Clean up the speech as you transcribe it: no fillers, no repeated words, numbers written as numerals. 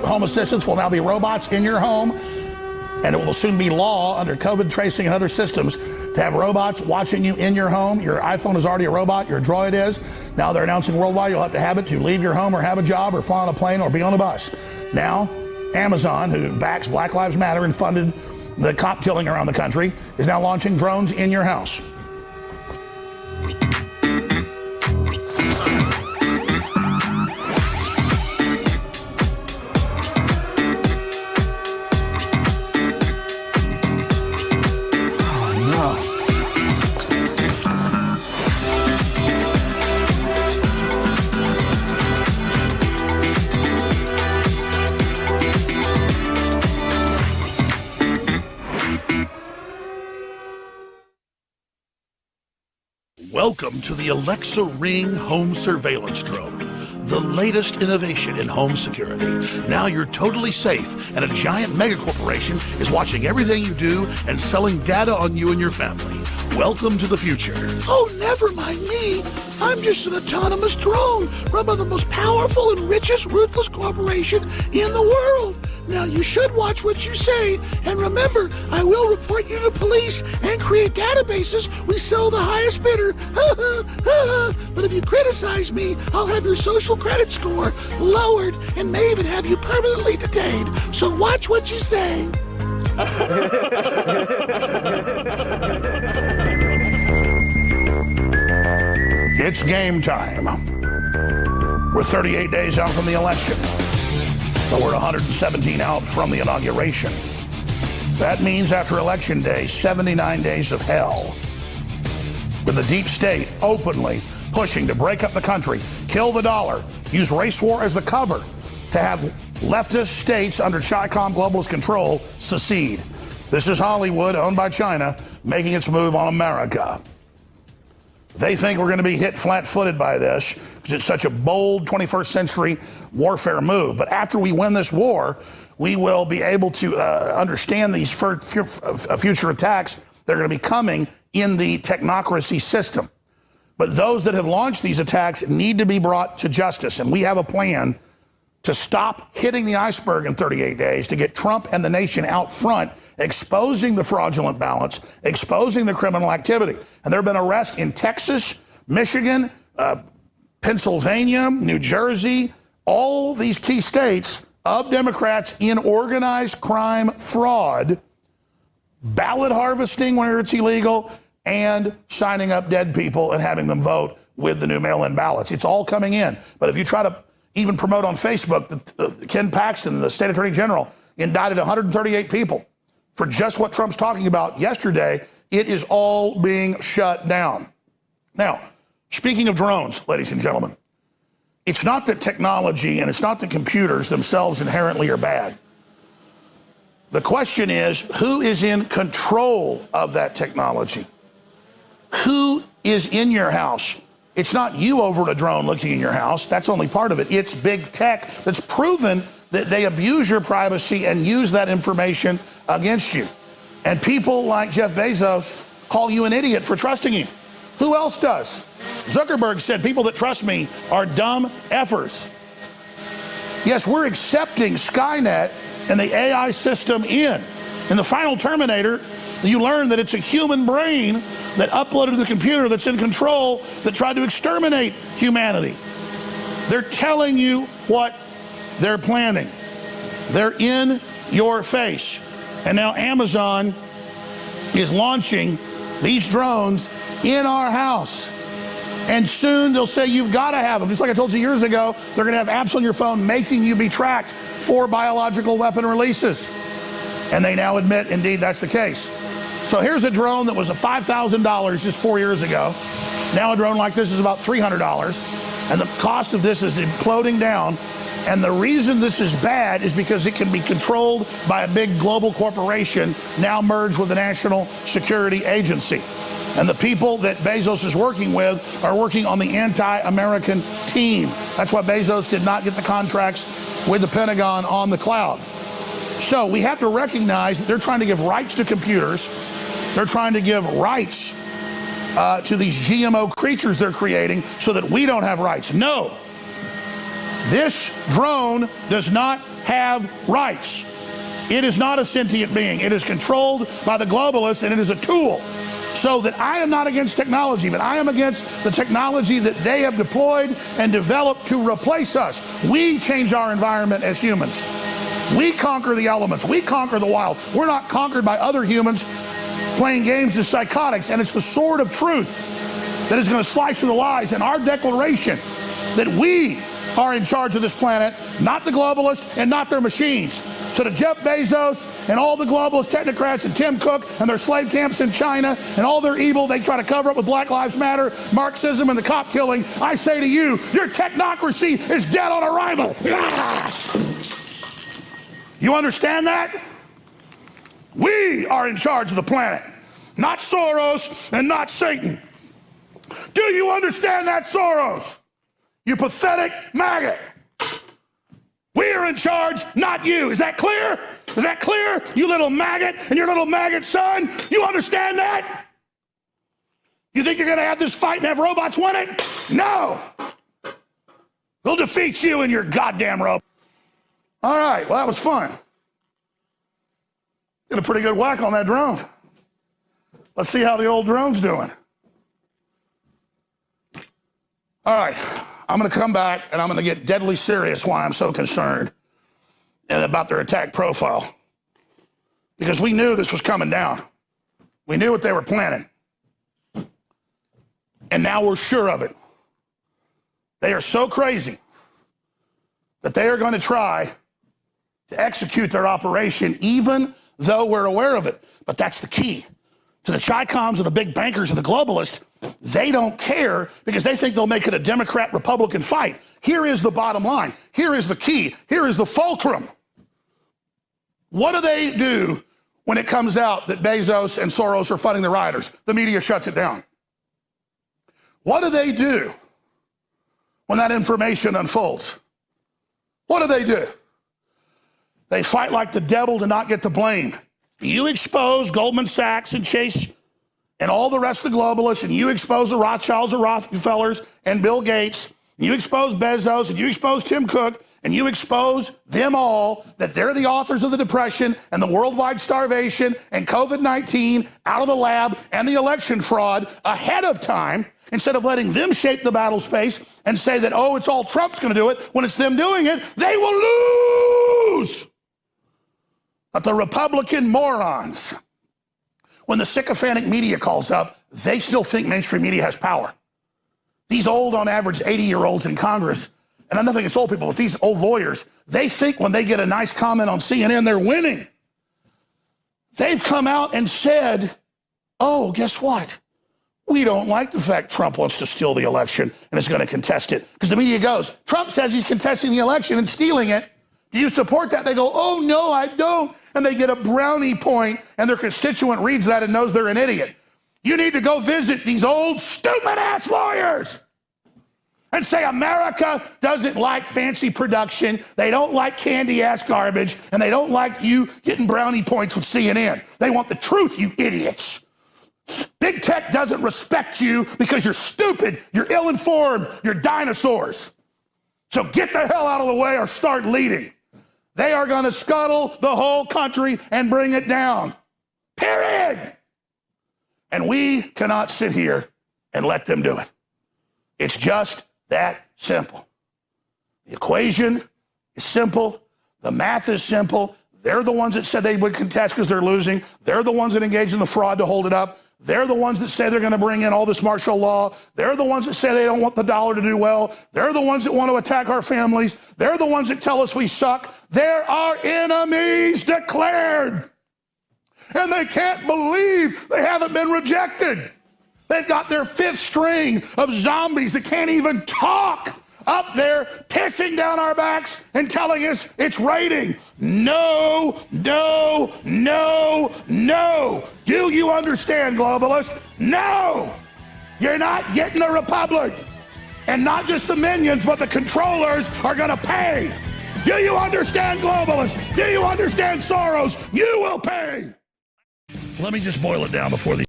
home assistants will now be robots in your home, and it will soon be law under COVID tracing and other systems to have robots watching you in your home. Your iPhone is already a robot, your Droid is. Now they're announcing worldwide you'll have to have it to leave your home or have a job or fly on a plane or be on a bus. Now, Amazon, who backs Black Lives Matter and funded the cop killing around the country, is now launching drones in your house. Welcome to the Alexa Ring Home Surveillance Drone, the latest innovation in home security. Now you're totally safe, and a giant megacorporation is watching everything you do and selling data on you and your family. Welcome to the future. Oh, never mind me. I'm just an autonomous drone run by the most powerful and richest ruthless corporation in the world. Now you should watch what you say, and remember, I will report you to police and create databases. We sell the highest bidder. But if you criticize me, I'll have your social credit score lowered and may even have you permanently detained. So watch what you say. It's game time. We're 38 days out from the election, but we're 117 out from the inauguration. That means after Election Day, 79 days of hell, with the deep state openly pushing to break up the country, kill the dollar, use race war as the cover to have leftist states under Chi-Com globalist control secede. This is Hollywood, owned by China, making its move on America. They think we're going to be hit flat-footed by this because it's such a bold 21st century warfare move. But after we win this war, we will be able to understand these future attacks that are going to be coming in the technocracy system. But those that have launched these attacks need to be brought to justice. And we have a plan to stop hitting the iceberg in 38 days, to get Trump and the nation out front, exposing the fraudulent ballots, exposing the criminal activity. And there have been arrests in Texas, Michigan, Pennsylvania, New Jersey, all these key states of Democrats in organized crime fraud, ballot harvesting where it's illegal, and signing up dead people and having them vote with the new mail-in ballots. It's all coming in. But if you try to even promote on Facebook that Ken Paxton, the state attorney general, indicted 138 people for just what Trump's talking about yesterday, it is all being shut down. Now, speaking of drones, ladies and gentlemen, it's not that technology and it's not that computers themselves inherently are bad. The question is, who is in control of that technology? Who is in your house? It's not you over at a drone looking in your house. That's only part of it. It's big tech that's proven that they abuse your privacy and use that information against you. And people like Jeff Bezos call you an idiot for trusting him. Who else does? Zuckerberg said people that trust me are dumb effers. Yes, we're accepting Skynet and the AI system in. In the final Terminator, you learn that it's a human brain that uploaded to the computer that's in control that tried to exterminate humanity. They're telling you what they're planning. They're in your face. And now Amazon is launching these drones in our house. And soon they'll say you've got to have them. Just like I told you years ago, they're going to have apps on your phone making you be tracked for biological weapon releases. And they now admit, indeed, that's the case. So here's a drone that was $5,000 just 4 years ago. Now a drone like this is about $300. And the cost of this is imploding down. And the reason this is bad is because it can be controlled by a big global corporation now merged with the National Security Agency. And the people that Bezos is working with are working on the anti-American team. That's why Bezos did not get the contracts with the Pentagon on the cloud. So we have to recognize that they're trying to give rights to computers. They're trying to give rights to these GMO creatures they're creating so that we don't have rights. No. This drone does not have rights. It is not a sentient being. It is controlled by the globalists, and it is a tool. So that I am not against technology, but I am against the technology that they have deployed and developed to replace us. We change our environment as humans. We conquer the elements. We conquer the wild. We're not conquered by other humans playing games as psychotics, and it's the sword of truth that is going to slice through the lies. And our declaration that we are in charge of this planet, not the globalists and not their machines. So to Jeff Bezos and all the globalist technocrats and Tim Cook and their slave camps in China and all their evil they try to cover up with Black Lives Matter, Marxism, and the cop killing, I say to you, your technocracy is dead on arrival. You understand that? We are in charge of the planet, not Soros and not Satan. Do you understand that, Soros? You pathetic maggot. We are in charge, not you. Is that clear? Is that clear? You little maggot and your little maggot son. You understand that? You think you're going to have this fight and have robots win it? No. We'll defeat you and your goddamn robot. All right, well, that was fun. Did a pretty good whack on that drone. Let's see how the old drone's doing. All right. I'm going to come back and I'm going to get deadly serious why I'm so concerned about their attack profile. Because we knew this was coming down. We knew what they were planning. And now we're sure of it. They are so crazy that they are going to try to execute their operation even though we're aware of it. But that's the key. To the Chi-Coms and the big bankers and the globalists, they don't care because they think they'll make it a Democrat-Republican fight. Here is the bottom line. Here is the key. Here is the fulcrum. What do they do when it comes out that Bezos and Soros are funding the rioters? The media shuts it down. What do they do when that information unfolds? What do? They fight like the devil to not get the blame. You expose Goldman Sachs and Chase and all the rest of the globalists, and you expose the Rothschilds or Rockefellers and Bill Gates, and you expose Bezos, and you expose Tim Cook, and you expose them all that they're the authors of the Depression and the worldwide starvation and COVID-19 out of the lab and the election fraud ahead of time, instead of letting them shape the battle space and say that, oh, it's all Trump's going to do it, when it's them doing it, they will lose. But the Republican morons, when the sycophantic media calls up, they still think mainstream media has power. These old, on average, 80-year-olds in Congress, and I'm nothing against old people, but these old lawyers, they think when they get a nice comment on CNN, they're winning. They've come out and said, oh, guess what? We don't like the fact Trump wants to steal the election and is going to contest it. Because the media goes, Trump says he's contesting the election and stealing it. Do you support that? They go, oh, no, I don't. And they get a brownie point, and their constituent reads that and knows they're an idiot. You need to go visit these old, stupid-ass lawyers and say America doesn't like fancy production, they don't like candy-ass garbage, and they don't like you getting brownie points with CNN. They want the truth, you idiots. Big tech doesn't respect you because you're stupid, you're ill-informed, you're dinosaurs. So get the hell out of the way or start leading. They are going to scuttle the whole country and bring it down. Period. And we cannot sit here and let them do it. It's just that simple. The equation is simple. The math is simple. They're the ones that said they would contest because they're losing. They're the ones that engage in the fraud to hold it up. They're the ones that say they're going to bring in all this martial law. They're the ones that say they don't want the dollar to do well. They're the ones that want to attack our families. They're the ones that tell us we suck. They're our enemies declared. And they can't believe they haven't been rejected. They've got their fifth string of zombies that can't even talk up there pissing down our backs and telling us it's raining. No, no, no, no. Do you understand, globalists? No. You're not getting a republic. And not just the minions, but the controllers are going to pay. Do you understand, globalists? Do you understand, Soros? You will pay. Let me just boil it down before the